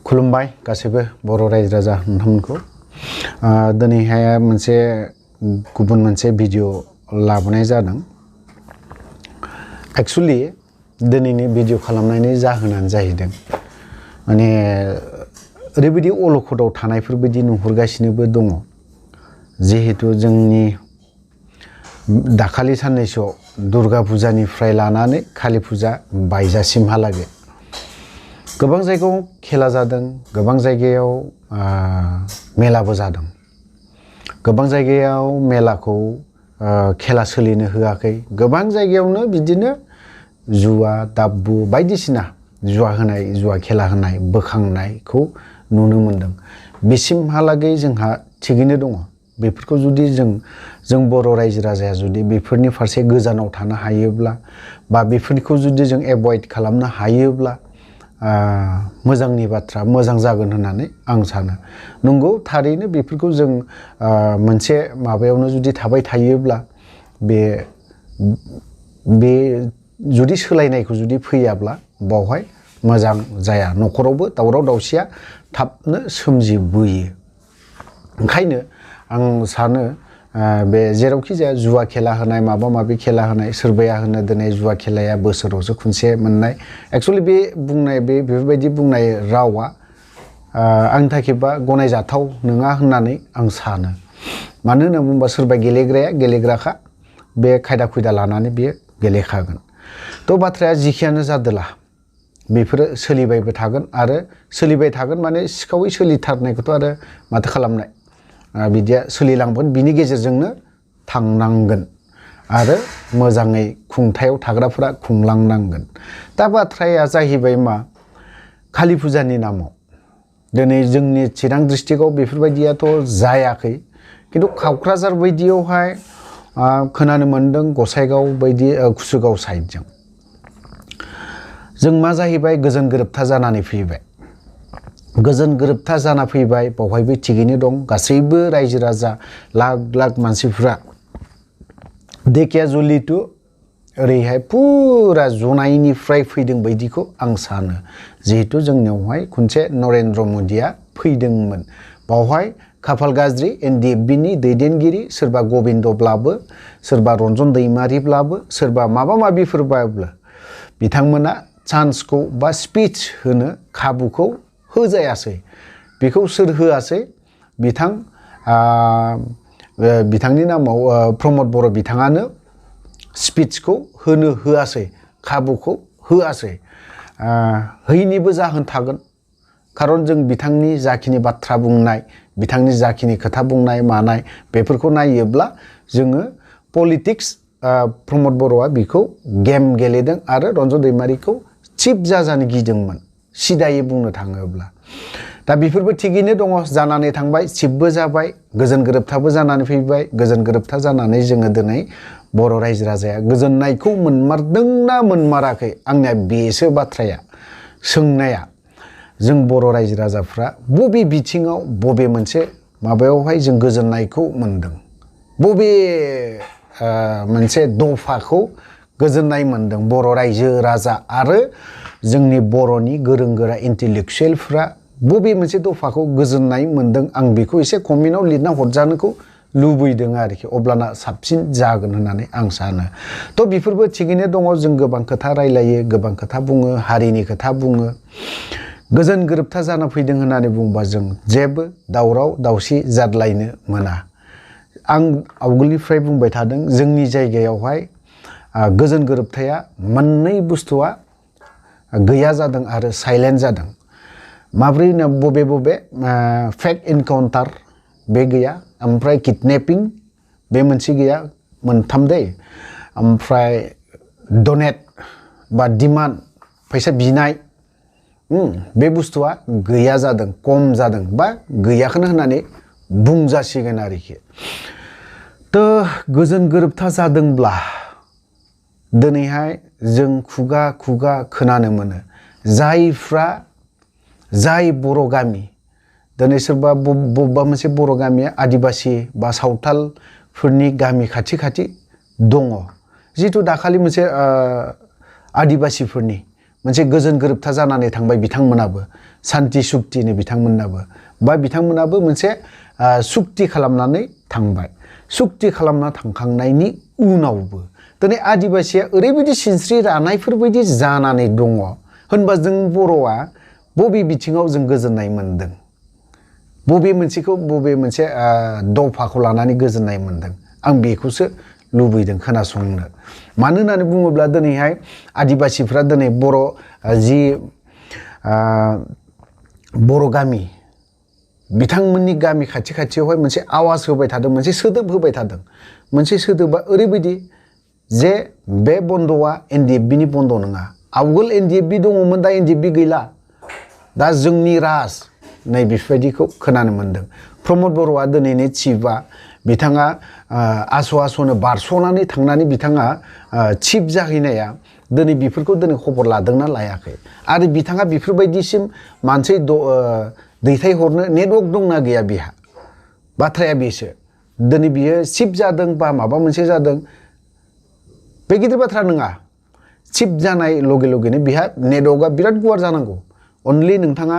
खुलुमबाय गासैबो बर' रायजो राजा नोंथांमोनखौ दिनैहाय गुबुन मोनसे भिडिअ लाबोनाय जादों। एक्चुअली दिनैनि भिडिअ खालामनायनि जाहोनानो जाहैदों माने ओरैबायदि अलखदाव थानायफोरबायदि नुहुरगासिनोबो दङ। जिहेतु जोंनि दाखालि साननैसोआव दुर्गा फुजानिफ्राय लानानै कालि फुजा बायजासिमहालागै गोबां जायगायाव खेला जादों, गोबां जायगायाव मेलाबो जादों, गोबां जायगायाव मेलाखौ खेला सोलिनो होआखै, गोबां जायगायावनो बिदिनो जुवा दाब्बु बायदिसिना जुवा होनाय, जुवा खेला होनाय बोखांनायखौ नुनो मोनदों। बिसिमहालागै जोंहा थिगैनो दङ। बेफोरखौ जुदि जों बर' रायजो राजाया जुदि बेफोरनि फारसे गोजानाव थानो हायोब्ला बा बेफोरखौ जुदि जों एभयड खालामनो हायोब्ला मोजांनि बाथ्रा, मोजां जागोन होननानै आं सानो। नंगौ, थारैनो बेफोरखौ जों मोनसे माबायावनो जुदि थाबाय थायोब्ला बे जुदि सोलायनायखौ जुदि फैयाब्ला बावहाय मोजां जाया। न'खरावबो दावराव दावसिया थाबनो सोमजिबोयो। ओंखायनो आं सानो बे जेरावखि जाया जुवा खेला होनाय, माबा माबि खेला होनाय, सोरबाया होनो दिनै जुवा खेलाया बोसोरावसो खनसे मोननाय। एक्चुअलि बेफोरबायदि बुंनाय रावा आंनि थाखायबा गनायजाथाव नङा होननानै आं सानो। मानो होनना बुङोबा सोरबा गेलेग्राया गेलेग्राखा, बे खायदा खुयदा लानानै बेयो गेलेखागोन। थ' बाथ्राया जिखियानो जादोला बेफोरो सोलिबायबो थागोन आरो सोलिबाय थागोन माने सिखावै सोलिथारनायखौथ' आरो माथो खालामनाय, बिदिया सोलिलांगोन। बिनि गेजेरजोंनो थांनांगोन आरो मोजाङै खुंथायाव थाग्राफोरा खुंलांनांगोन। दा बाथ्राया जाहैबाय मा, कालि फुजानि नामाव दिनै जोंनि चिरां डिस्ट्रिक्टआव बेफोरबायदियाथ' जायाखै, खिन्थु क'क्राझार बायदियावहाय खोनानो मोनदों गसाइगाव बायदि कुसुगाव साइडजों जों मा जाहैबाय गोजोन गोरोबथा जानानै फैबाय। गोजोन गोरोबथा जाना फैबाय, बावहायबो थिगैनो दं। गासैबो रायजो राजा लाख लाख मानसिफ्रा धेकियाजुलि टु ओरैहाय फुरा जनायनिफ्राय फैदों बायदिखौ आं सानो। जिहेतु जोंनियावहाय खनसे नरेन्द्र मदिया फैदोंमोन। बावहाय खाफाल गाज्रि NDFBनि दैदेनगिरि सोरबा गबिन्दब्लाबो, सोरबा रन्जन दैमारिब्लाबो, सोरबा माबा माबिफोरबाबो बिथांमोना चान्सखौ बा स्पिच होनो खाबुखौ होजायासै। बेखौ सोर होआसै? बिथांनि नामाव प्रमद बर' बिथाङानो स्पिचखौ होनो होआसै, खाबुखौ होआसै। हैनिबो जाहोन थागोन, खारन जों बिथांनि जाखिनि बाथ्रा बुंनाय, बिथांनि जाखिनि खोथा बुंनाय मानाय बेफोरखौ नायोब्ला जोङो पलिटिक्स प्रमद बर'आ बिखौ गेम गेलेदों आरो रन्जन दैमारिखौ चिफ जाजानो गिदोंमोन सिदायै बुंनो थाङोब्ला। दा बेफोरबो थिगैनो दङ, जानानै थांबाय, चिफबो जाबाय, गोजोन गोरोबथाबो जानानै फैबाय। गोजोन गोरोबथा जानानै जोङो दिनै बर' रायजो राजाया गोजोननायखौ मोनमारदोंना मोनमाराखै, आंनिया बेसो बाथ्राया सोंनाया। जों बर' रायजो राजाफ्रा बबे बिथिङाव बबे मोनसे माबायावहाय जों गोजोननायखौ मोनदों, बबे मोनसे दफाखौ गोजोननाय मोनदों बर' रायजो राजा आरो जोंनि बर'नि गोरों गोरा इन्टेलेक्सुयेलफ्रा बबे मोनसे दफाखौ गोजोननाय मोनदों, आं बेखौ एसे कमेन्टआव लिरना हरजानोखौ लुबैदों आरोखि। अब्लाना साबसिन जागोन होननानै आं सानो। थ' बेफोरबो थिगैनो दङ। जों गोबां खोथा रायलायो, गोबां खोथा बुङो, हारिनि खोथा बुङो। गोजोन गोरोबथा जाना फैदों होननानै बुङोबा जों जेबो दावराव दावसि जाद्लायनो मोना। आं आवगोलनिफ्राय बुंबाय थादों, जोंनि जायगायावहाय गोजोन गोरोबथाया मोननै बुस्थुआ गैया जादों आरो साइलेन्ट जादों। माब्रै होनना बबे फेक इनकाउन्टार बे गैया, ओमफ्राय किडनेपिं बे मोनसे गैया, मोनथाम दै। ओमफ्राय डनेट बा डिमान्ड फैसा बिनाय बे बुस्थुआ गैया जादों, खम जादों बा गैयाखौनो होननानै बुंजासिगोन आरोखि। थ' गोजोन गोरोबथा जादोंब्ला दिनैहाय जों खुगा खुगा खोनानो मोनो, जाय बर' गामि, दिनै सोरबा बबेबा मोनसे बर' गामिया आदिबासि बा सावथालफोरनि गामि खाथि खाथि दङ। जिहेथु दाखालि मोनसे आदिबासिफोरनि मोनसे गोजोन गोरोबथा जानानै थांबाय बिथांमोनाबो सान्ति सुक्तिनि बिथांमोनाबो बा बिथांमोनाबो मोनसे सुक्ति खालामनानै थांबाय सुक्ति खालामना थांखांनायनि उनावबो दिनै आदिबासिया ओरैबायदि सिनस्रि रानायफोरबायदि जानानै दङ होनबा जों बर'आ बबे बिथिङाव जों गोजोननाय मोनदों बबे मोनसेखौ बबे मोनसे दफाखौ लानानै गोजोननाय मोनदों आं बेखौसो लुबैदों खोनासंनो मानो होननानै बुङोब्ला दिनैहाय आदिबासिफ्रा दिनै बर' जि बर' गामि बिथांमोननि गामि खाथि खाथियावहाय मोनसे आवाज होबाय थादों मोनसे सोदोब होबाय थादों मोनसे सोदोबा ओरैबायदि जे बे बन्द'आ NDFB नि बन्द' नङा आवगोल NDFB दङमोन दा NDFB गैला दा जोंनि राज नै बेफोरबायदिखौ खोनानो मोन्दों प्रमद बर'आ दिनैनि चिफआ बिथाङा आस'नो बारस'नानै थांनानै बिथाङा चिफ जाहैनाया दिनै बेफोरखौ दिनै खबर लादोंना लायाखै आरो बिथाङा बेफोरबायदिसिम मानसि दैथायहरनो नेटवर्क दंना गैया बिहा बाथ्राया बेसो दिनै बियो चिफ जादों बा माबा मोनसे जादों बे गिदिर बाथ्रा नङा चिफ जानाय लगे लगेनो बिहा नेटवर्कआ बिराद गुवार जानांगौ अनलि नोंथाङा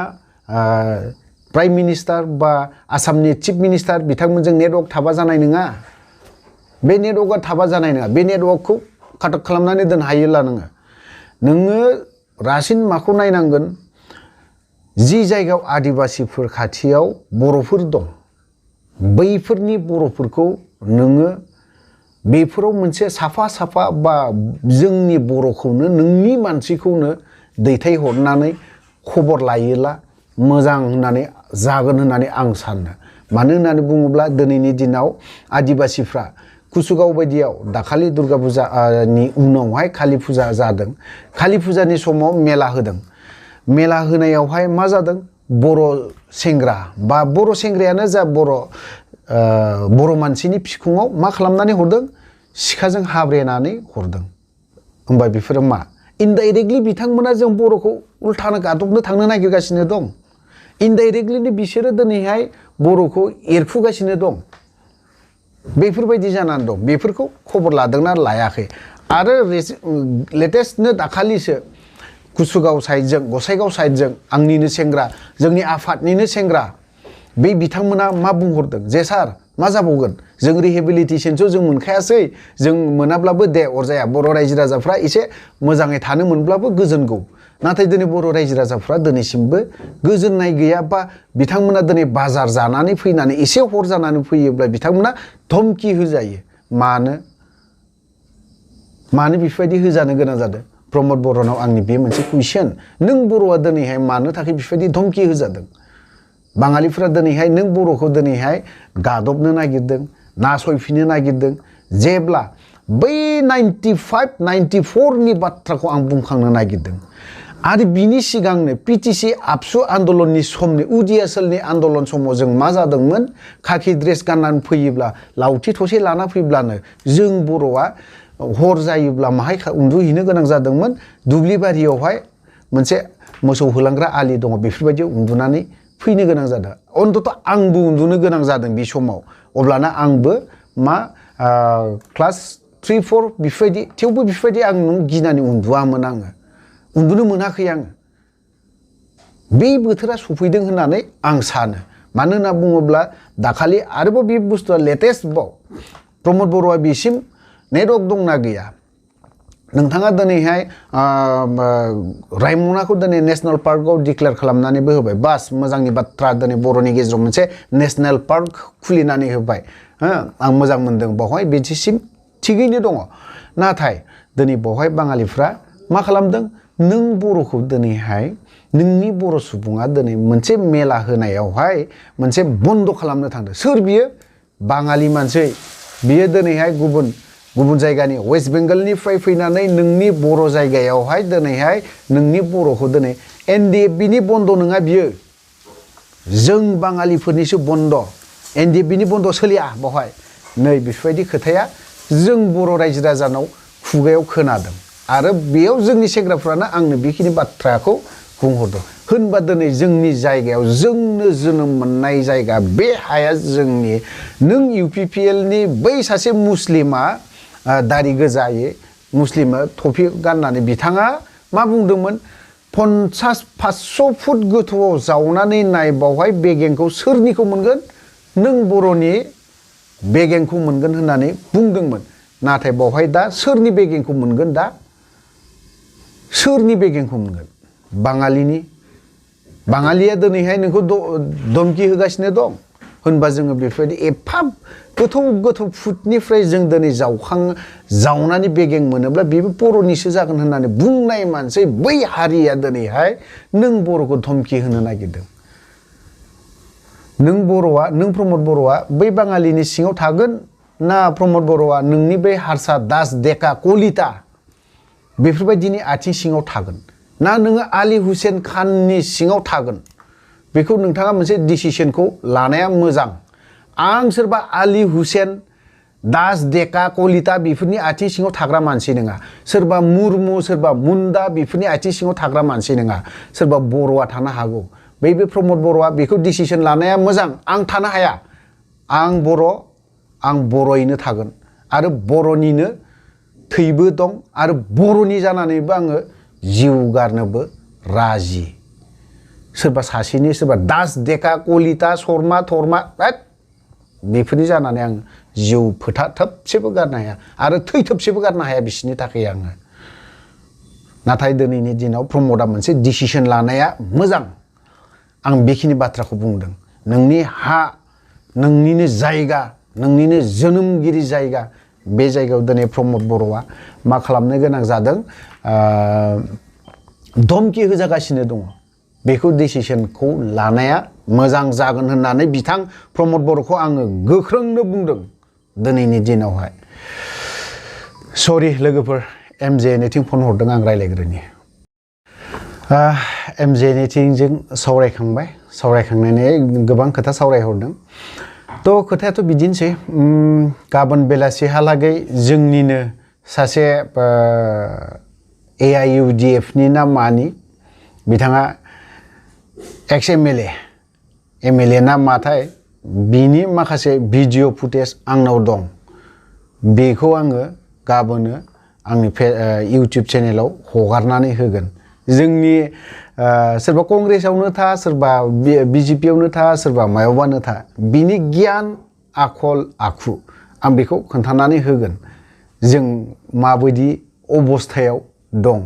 प्राइम मिनिस्टार बा आसामनि चिफ मिनिस्टार बिथांमोनजों नेटवर्क थाबा जानाय नङा बे नेटवर्कआ थाबा जानाय नङा बे नेटवर्कखौ काट खालामनानै दोन हायोला नोङो रासिन माखौ नायनांगोन जि जायगायाव आदिबासिफोर खाथियाव बर'फोर दं बैफोरनि बर'फोरखौ नोङो बेफोराव मोनसे साफा साफा बा जोंनि बर'खौनो नोंनि मानसिखौनो दैथायहरनानै खबर लायोला मोजां होननानै जागोन होननानै आं सानो मानो होननानै बुङोब्ला दिनैनि दिनाव आदिबासिफ्रा कुसुगाव बायदियाव दाखालि दुर्गा फुजानि उनावहाय कालि फुजा जादों कालि फुजानि समाव मेला होदों मेला होनायावहाय मा जादों बर' सेंग्रा बा बर' सेंग्रायानो जा बर' मानसिनि फिखुङाव मा खालामनानै हरदों सिखाजों हाब्रेनानै हरदों होमबा बेफोरो मा इनडाइरेक्टलि बिथांमोना जों बर'खौ उल्थानो गादबनो थांनो नागिरगासिनो दं इनडाइरेक्टलि बिसोरो दिनैहाय बर'खौ एरफुगासिनो दं बेफोरबायदि जानानै दं बेफोरखौ खबर लादोंना लायाखै आरो लेटेस्टनो दाखालिसो कुसुगाव साइडजों गसाइगाव साइडजों आंनिनो सेंग्रा जोंनि आफादनिनो सेंग्रा बे बिथांमोना मा बुंहरदों जे सार मा जाबावगोन जों रिहेबिलिटेसनसो जों मोनखायासै जों मोनाब्लाबो दे अरजाया बर' रायजो राजाफ्रा एसे मोजाङै थानो मोनब्लाबो गोजोनगौ नाथाय दिनै बर' रायजो राजाफ्रा दिनैसिमबो गोजोननाय गैया बा बिथांमोना दिनै बाजार जानानै फैनानै एसे हर जानानै फैयोब्ला बिथांमोना धमकी होजायो मानो बेफोरबायदि होजानो गोनां जादों प्रमद बर'नाव आंनि बे मोनसे कुइसन नों बर'आ दिनैहाय मानो थाखाय बेफोरबायदि धमकी होजादों बाङालिफोरा दिनैहाय नों बर'खौ दिनैहाय गादबनो नागिरदों नासयफिननो नागिरदों जेब्ला बै 95-94 नि बाथ्राखौ आं बुंखांनो नागिरदों आरो बिनि सिगांनो PTC आबसु आन्दलननि समनि उदियासोलनि आन्दलन समाव जों मा जादोंमोन खाखि ड्रेस गाननानै फैयोब्ला लावथि थसे लाना फैब्लानो जों बर'आ हर जायोब्ला माहाय उन्दुहैनो गोनां जादोंमोन दुब्लिबारियावहाय मोनसे मोसौ होलांग्रा आलि दङ बेफोरबायदि उन्दुनानै फैनो गोनां जादों अन्तत आंबो उन्दुनो गोनां जादों बे समाव अब्लाना आंबो मा क्लास 3-4 बेफोरबायदि थेवबो बेफोरबायदि आं गिनानै उन्दुआमोन आङो उन्दुनो मोनाखै आङो बे बोथोरा सफैदों होननानै आं सानो मानो होनना बुङोब्ला दाखालि आरोबाव बे बुस्थुआ लेटेस्ट बाव प्रमद बर'आ बेसिम नेटवर्क दंना गैया नोंथाङा दिनैहाय रायमनाखौ दिनै नेशनेल पार्कआव डिक्लेयार खालामनानैबो होबाय बास मोजांनि बाथ्रा दिनै बर'नि गेजेराव मोनसे नेशनेल पार्क खुलिनानै होबाय आं मोजां मोनदों बावहाय बिदिसिम थिगैनो दङ नाथाय दिनै बावहाय बाङालिफ्रा मा खालामदों नों बर'खौ दिनैहाय नोंनि बर' सुबुङा दिनै मोनसे मेला होनायावहाय मोनसे बन्द' खालामनो थांदों सोर बियो बाङालि मानसि बियो दिनैहाय गुबुन जायगानि वेस्ट बेंगलनिफ्राय फैनानै नोंनि बर' जायगायावहाय दिनैहाय नोंनि बर'खौ दिनै NDFB नि बन्द' नङा बियो जों बाङालिफोरनिसो बन्द' NDFB नि बन्द' सोलिया बावहाय नै बेफोरबायदि खोथाया जों बर' रायजो राजानाव खुगायाव खोनादों आरो बेयाव जोंनि सेंग्राफ्रानो आंनो बेखिनि बाथ्राखौ बुंहरदों होनबा दिनै जोंनि जायगायाव जोंनो जोनोम मोननाय जायगा बे हाया जोंनि नों UPPL नि बै सासे मुस्लिमा दारि गोजायै मुस्लिमा टफि गाननानै बिथाङा मा बुंदोंमोन 50-500 फुट गोथौआव जावनानै नाय बावहाय बेगेंखौ सोरनिखौ मोनगोन नों बर'नि बेगेंखौ मोनगोन होननानै बुंदोंमोन नाथाय बावहाय दा सोरनि बेगेंखौ मोनगोन दा सोरनि बेगेंखौ मोनगोन बाङालिया दिनैहाय नोंखौ धमकी होगासिनो दं होनबा जोङो बेफोरबायदि एफा गोथौ फुटनिफ्राय जों दिनै जावनानै बेगें मोनोब्ला बेबो बर'निसो जागोन होननानै बुंनाय मानसि बै हारिया दिनैहाय नों बर'खौ धमकी होनो नागिरदों नों प्रमद बर'आ बै बाङालिनि सिङाव थागोन ना प्रमद बर'आ नोंनि बै हारसा दास डेका कलिता बेफोरबायदिनि आथिं सिङाव थागोन ना नोङो आली हुसेन खाननि सिङाव थागोन बेखौ नोंथाङा मोनसे डिसिसनखौ लानाया मोजां आं सोरबा आली हुसेन दास डेका कलिता बेफोरनि आथिं सिङाव थाग्रा मानसि नङा सोरबा मुर्मु सोरबा मुन्डा बेफोरनि आथिं सिङाव थाग्रा मानसि नङा सोरबा बर'आ थानो हागौ बे प्रमद बर'आ बेखौ डिसिसन लानाया मोजां आं थानो हाया आं बर'यैनो थागोन आरो बर'निनो थैबो दं आरो बर'नि जानानैबो आङो जिउ गारनोबो राजि सोरबा सासेनि सोरबा दास डेका कलिता शर्मा थरमा बेफोरनि जानानै आं जिउ फोथा थोबसेबो गारनो हाया आरो थै थोबसेबो गारनो हाया बिसोरनि थाखाय आङो नाथाय दिनैनि दिनाव प्रमदआ मोनसे डिसिसन लानाया मोजां आं बेखिनि बाथ्राखौ बुंदों नोंनि हा नोंनिनो जायगा नोंनिनो जोनोमगिरि जायगा बे जायगायाव दिनै प्रमद बर'आ मा खालामनो गोनां जादों धमकी होजागासिनो दङ बेखौ डिसिसनखौ लानाया मोजां जागोन होननानै बिथां प्रमद बर'खौ आङो गोख्रोंनो बुंदों दिनैनि दिनावहाय सरि लोगोफोर MJNथिं फन हरदों आं रायज्लायग्रोनि MJNथिंजों सावरायखांनानै गोबां खोथा सावरायहरदों थ' खोथायाथ' बिदिनोसै गाबोन बेलासिहालागै जोंनिनो सासे AIUDFनि ना मानि बिथाङा एक्स MLA ना माथाय बिनि माखासे भिडिअ फुटेज आंनाव दं बेखौ आङो गाबोनो आंनि इउटुब चेनेलाव हगारनानै होगोन जोंनि सोरबा कंग्रेसावनो था सोरबा BJPयावनो था सोरबा मायावबानो था बिनि गियान आखल आखु आं बेखौ खोन्थानानै होगोन जों माबायदि अबस्थायाव दं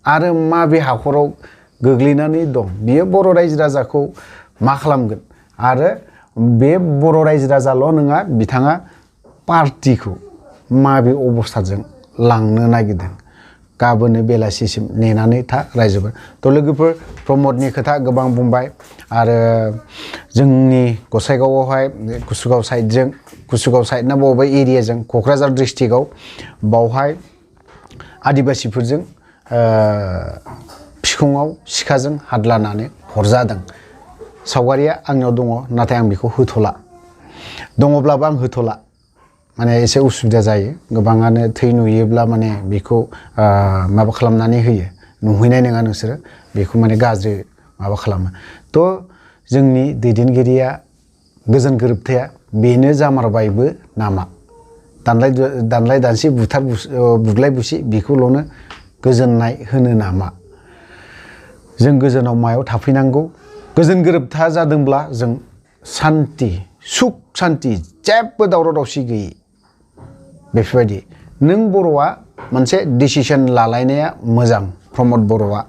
आरो माबे हाखराव गोग्लैनानै दं बियो बर' रायजो राजाखौ मा खालामगोन आरो बे बर' रायजो राजाल' नङा बिथाङा पार्टिखौ माबे अबस्थाजों लांनो नागिरदों गाबोनो बेलासिसिम नेनानै था रायजोफोर थ' लोगोफोर प्रमदनि खोथा गोबां बुंबाय आरो जोंनि गसाइगावआवहाय कुसुगाव साइड ना बबेबा एरियाजों क'क्राझार डिस्ट्रिक्टआव बावहाय आदिबासिफोरजों फिखुङाव सिखाजों हादलानानै हरजादों सावगारिया आंनाव दङ नाथाय आं बेखौ होथ'ला दङब्लाबो आं होथ'ला माने एसे उसुबिदा जायो गोबाङानो थै नुयोब्ला माने बेखौ माबा खालामनानै होयो नुहैनाय नङा नोंसोरो बेखौ माने गाज्रि माबा खालामो थ' जोंनि दैदेनगिरिया गोजोन गोरोबथाया बेनो जामारबायबो नामा दानलाय दानसि बुदलाय बुसि बेखौल'नो गोजोननाय होनो नामा जों गोजोनाव मायाव थाफैनांगौ गोजोन गोरोबथा जादोंब्ला जों सान्ति सुख सान्ति जेबो दावराव दावसि गैयि बेफोरबायदि नों बर'आ मोनसे डिसिसन लालायनाया मोजां प्रमद बर'आ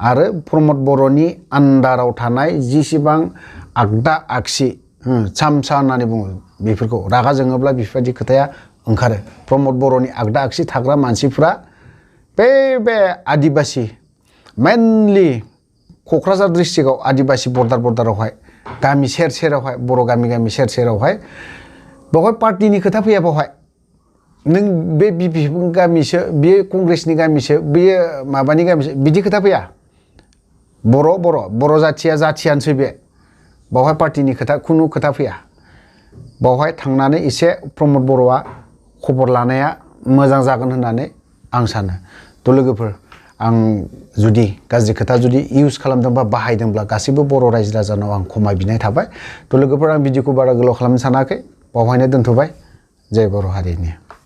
आरो प्रमद बर'नि आन्दाराव थानाय जिसिबां आगदा आगसि सामसा होननानै बुङो बेफोरखौ रागा जोङोब्ला बेफोरबायदि खोथाया ओंखारो प्रमद बर'नि आगदा आगसि थाग्रा मानसिफ्रा बे आदिबासि मेनलि क'क्राझार डिस्ट्रिक्टआव आदिबासि बर्डारावहाय गामि सेरावहाय बर' गामि सेरावहाय बेवहाय पार्टिनि खोथा फैया बेवहाय नों बे BP गामिसो बेयो कंग्रेसनि गामिसो बेयो माबानि गामिसो बिदि खोथा फैया बर' जाथियानोसै बे बावहाय पार्टिनि खुनु खोथा फैया बावहाय थांनानै एसे प्रमद बर'आ खबर लानाया मोजां जागोन होननानै आं सानो थ' लोगोफोर आं जुदि गाज्रि खोथा जुदि इउज खालामदोंबा बाहायदोंब्ला गासैबो बर' रायजो राजानाव आं खमाय बिनाय थाबाय थ' लोगोफोर आं भिडिअखौ बारा गोलाव खालामनो सानाखै बावहायनो दोनथ'बाय जय बर' हारिनि